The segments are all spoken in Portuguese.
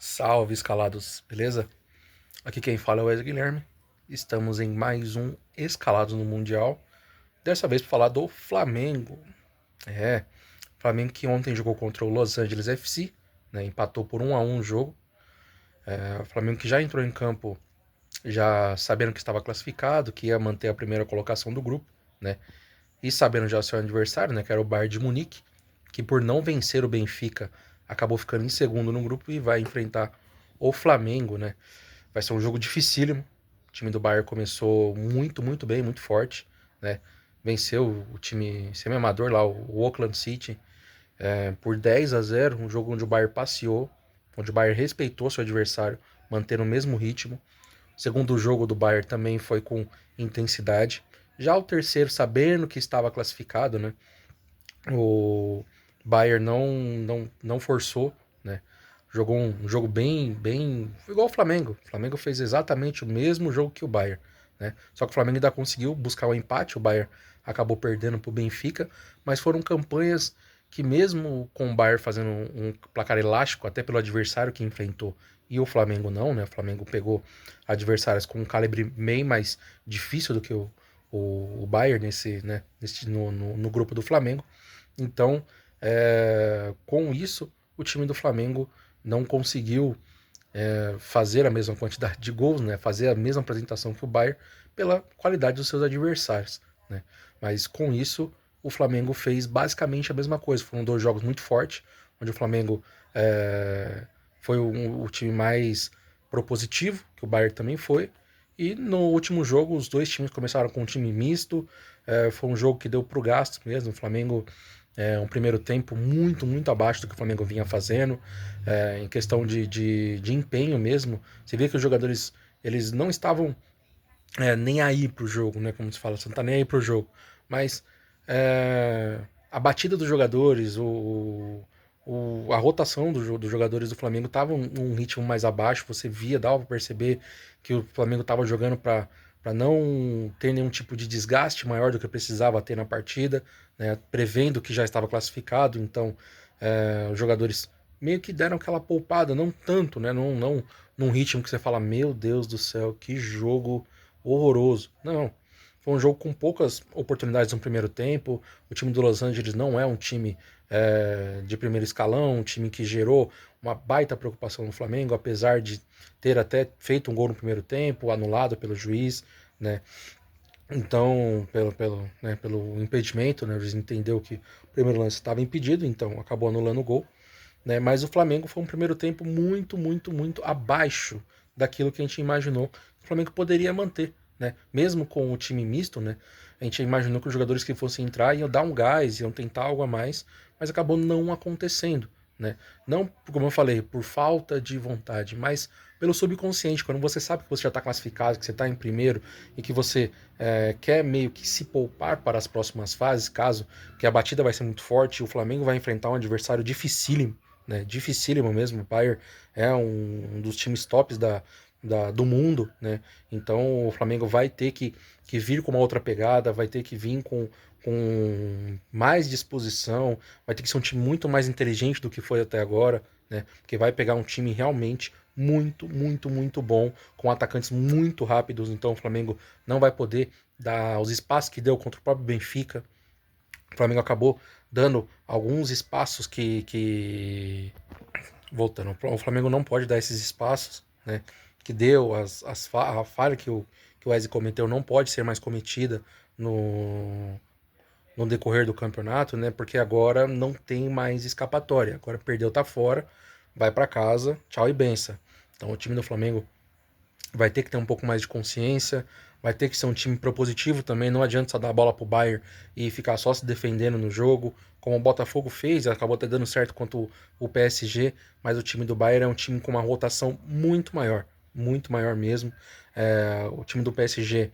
Salve, escalados, beleza? Aqui quem fala é o Wesley Guilherme. Estamos em mais um Escalados no Mundial. Dessa vez para falar do Flamengo. É, Flamengo que ontem jogou contra o Los Angeles FC, né? Empatou por 1-1 o jogo. O Flamengo que já entrou em campo já sabendo que estava classificado, que ia manter a primeira colocação do grupo, né? E sabendo já o seu adversário, né? Que era o Bayern de Munique, que por não vencer o Benfica acabou ficando em segundo no grupo e vai enfrentar o Flamengo, né? Vai ser um jogo dificílimo. O time do Bayern começou muito bem, muito forte, né? Venceu o time semi-amador lá, o Auckland City, por 10-0, um jogo onde o Bayern passeou, onde o Bayern respeitou seu adversário, mantendo o mesmo ritmo. O segundo jogo do Bayern também foi com intensidade. Já o terceiro, sabendo que estava classificado, né? O Bayern não forçou, né? Jogou um jogo bem igual o Flamengo. O Flamengo fez exatamente o mesmo jogo que o Bayern, né? Só que o Flamengo ainda conseguiu buscar o um empate, o Bayern acabou perdendo para o Benfica, mas foram campanhas que mesmo com o Bayern fazendo um placar elástico, até pelo adversário que enfrentou, e o Flamengo não, né? O Flamengo pegou adversários com um calibre bem mais difícil do que o Bayern no grupo do Flamengo. Então, com isso, o time do Flamengo não conseguiu fazer a mesma quantidade de gols, né? Fazer a mesma apresentação que o Bayern pela qualidade dos seus adversários, né? Mas com isso, o Flamengo fez basicamente a mesma coisa. Foram dois jogos muito fortes, onde o Flamengo foi o time mais propositivo, que o Bayern também foi. E no último jogo, os dois times começaram com um time misto. Foi um jogo que deu pro gasto mesmo. O Flamengo um primeiro tempo muito abaixo do que o Flamengo vinha fazendo, em questão de empenho mesmo. Você vê que os jogadores eles não estavam nem aí pro jogo, né? Como se fala, você não tá nem aí pro jogo. Mas a batida dos jogadores, a rotação dos jogadores do Flamengo estava um ritmo mais abaixo. Você via, dava para perceber que o Flamengo estava jogando para não ter nenhum tipo de desgaste maior do que precisava ter na partida, né? Prevendo que já estava classificado. Então, os jogadores meio que deram aquela poupada, não tanto, né? Não num ritmo que você fala, meu Deus do céu, que jogo horroroso. Não. Foi um jogo com poucas oportunidades no primeiro tempo. O time do Los Angeles não é um time de primeiro escalão, um time que gerou uma baita preocupação no Flamengo, apesar de ter até feito um gol no primeiro tempo, anulado pelo juiz, né? Então, pelo impedimento, né? O juiz entendeu que o primeiro lance estava impedido, então acabou anulando o gol, né? Mas o Flamengo foi um primeiro tempo muito abaixo daquilo que a gente imaginou que o Flamengo poderia manter, né? Mesmo com o time misto, né? A gente imaginou que os jogadores que fossem entrar iam dar um gás, iam tentar algo a mais, mas acabou não acontecendo, né? Não, como eu falei, por falta de vontade, mas pelo subconsciente, quando você sabe que você já está classificado, que você está em primeiro e que você quer meio que se poupar para as próximas fases, caso que a batida vai ser muito forte, o Flamengo vai enfrentar um adversário dificílimo, né? Dificílimo mesmo. O Bayern é um dos times tops do mundo, né? Então o Flamengo vai ter que vir com uma outra pegada, vai ter que vir com mais disposição, vai ter que ser um time muito mais inteligente do que foi até agora, né? Porque vai pegar um time realmente muito bom, com atacantes muito rápidos. Então o Flamengo não vai poder dar os espaços que deu contra o próprio Benfica. O Flamengo acabou dando alguns espaços voltando, o Flamengo não pode dar esses espaços, né? Que deu, a falha que o Wesley cometeu não pode ser mais cometida no decorrer do campeonato, né? Porque agora não tem mais escapatória. Agora perdeu, tá fora, vai para casa, tchau e benção. Então o time do Flamengo vai ter que ter um pouco mais de consciência, vai ter que ser um time propositivo também. Não adianta só dar a bola pro Bayern e ficar só se defendendo no jogo, como o Botafogo fez, acabou até dando certo contra o PSG, mas o time do Bayern é um time com uma rotação muito maior mesmo. O time do PSG,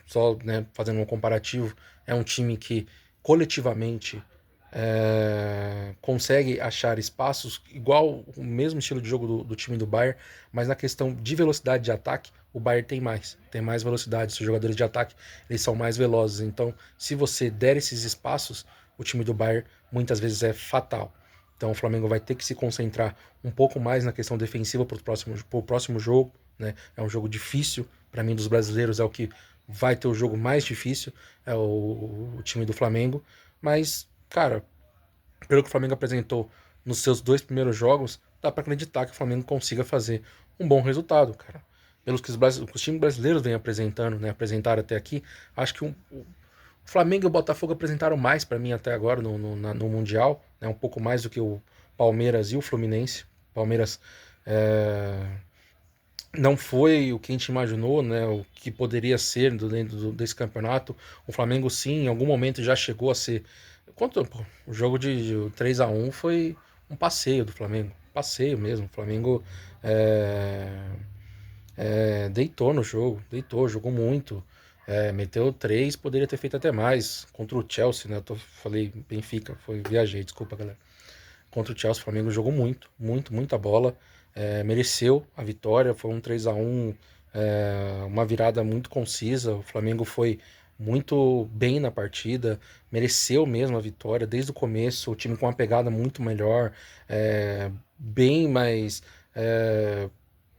só né, fazendo um comparativo, é um time que coletivamente consegue achar espaços igual o mesmo estilo de jogo do time do Bayern, mas na questão de velocidade de ataque, o Bayern tem mais velocidade, os jogadores de ataque eles são mais velozes, então se você der esses espaços, o time do Bayern muitas vezes é fatal. Então o Flamengo vai ter que se concentrar um pouco mais na questão defensiva para o próximo jogo, né? É um jogo difícil, para mim dos brasileiros é o que vai ter o jogo mais difícil, é o time do Flamengo. Mas, cara, pelo que o Flamengo apresentou nos seus 2 primeiros jogos, dá para acreditar que o Flamengo consiga fazer um bom resultado, cara. Pelos que os times brasileiros vêm apresentando, né? Apresentaram até aqui, acho que o Flamengo e o Botafogo apresentaram mais para mim até agora no Mundial, né? Um pouco mais do que o Palmeiras e o Fluminense. Palmeiras é, não foi o que a gente imaginou, né? O que poderia ser dentro desse campeonato. O Flamengo, sim, em algum momento já chegou a ser. O jogo de 3-1 foi um passeio do Flamengo. Passeio mesmo. O Flamengo é, deitou no jogo, deitou, jogou muito. Meteu 3, poderia ter feito até mais. Contra o Chelsea, né? Falei Benfica, viajei, desculpa, galera. Contra o Chelsea, o Flamengo jogou muito, muito, muita bola. Mereceu a vitória, foi um 3-1, uma virada muito concisa. O Flamengo foi muito bem na partida, mereceu mesmo a vitória desde o começo. O time com uma pegada muito melhor, bem mais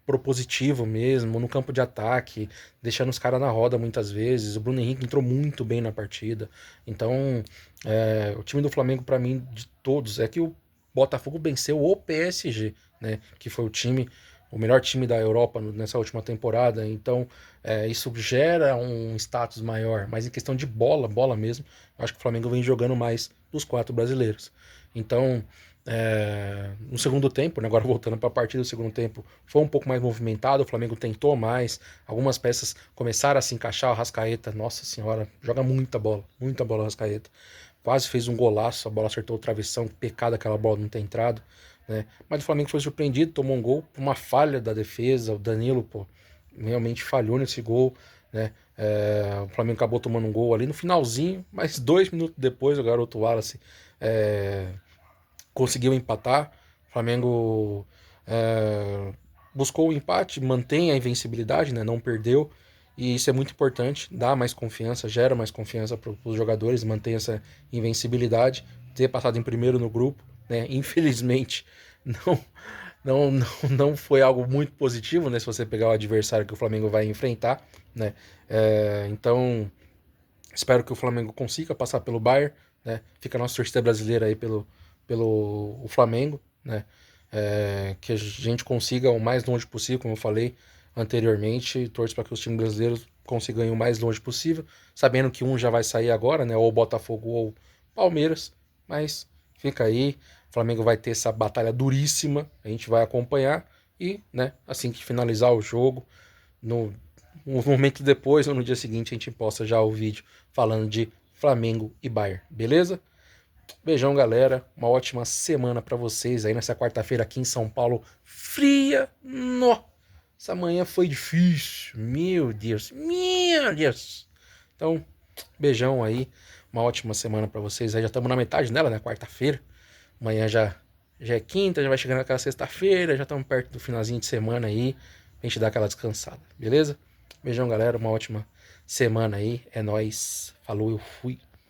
propositivo mesmo, no campo de ataque, deixando os caras na roda muitas vezes. O Bruno Henrique entrou muito bem na partida. Então, o time do Flamengo, para mim, de todos, é que o Botafogo venceu o PSG, né? Que foi o melhor time da Europa nessa última temporada. Então, isso gera um status maior. Mas em questão de bola, bola mesmo, eu acho que o Flamengo vem jogando mais dos 4 brasileiros. Então, no segundo tempo, né, agora voltando para a partida do segundo tempo, foi um pouco mais movimentado, o Flamengo tentou mais, algumas peças começaram a se encaixar, o Arrascaeta, nossa senhora, joga muita bola o Arrascaeta, quase fez um golaço, a bola acertou o travessão, pecado aquela bola não ter entrado, né, mas o Flamengo foi surpreendido, tomou um gol, uma falha da defesa, o Danilo, pô, realmente falhou nesse gol, né, o Flamengo acabou tomando um gol ali no finalzinho, mas 2 minutos depois o garoto Wallace conseguiu empatar. O Flamengo buscou o empate, mantém a invencibilidade, né? Não perdeu. E isso é muito importante, dá mais confiança, gera mais confiança para os jogadores, mantém essa invencibilidade, ter passado em primeiro no grupo, né? Infelizmente, não, não foi algo muito positivo, né? Se você pegar o adversário que o Flamengo vai enfrentar, né? Então, espero que o Flamengo consiga passar pelo Bayern, né? Fica a nossa torcida brasileira aí pelo o Flamengo, né? Que a gente consiga o mais longe possível, como eu falei anteriormente, torço para que os times brasileiros consigam ir o mais longe possível, sabendo que um já vai sair agora, né? Ou Botafogo ou Palmeiras, mas fica aí, o Flamengo vai ter essa batalha duríssima, a gente vai acompanhar e, né? Assim que finalizar o jogo, no um momento depois ou no dia seguinte a gente posta já o vídeo falando de Flamengo e Bayern, beleza? Beijão, galera. Uma ótima semana para vocês aí nessa quarta-feira aqui em São Paulo. Fria. Essa manhã foi difícil. Meu Deus. Meu Deus. Então, beijão aí. Uma ótima semana para vocês aí. Já estamos na metade dela, né? Quarta-feira. Amanhã já é quinta, já vai chegando aquela sexta-feira. Já estamos perto do finalzinho de semana aí. Pra gente dar aquela descansada, beleza? Beijão, galera. Uma ótima semana aí. É nóis. Falou, eu fui.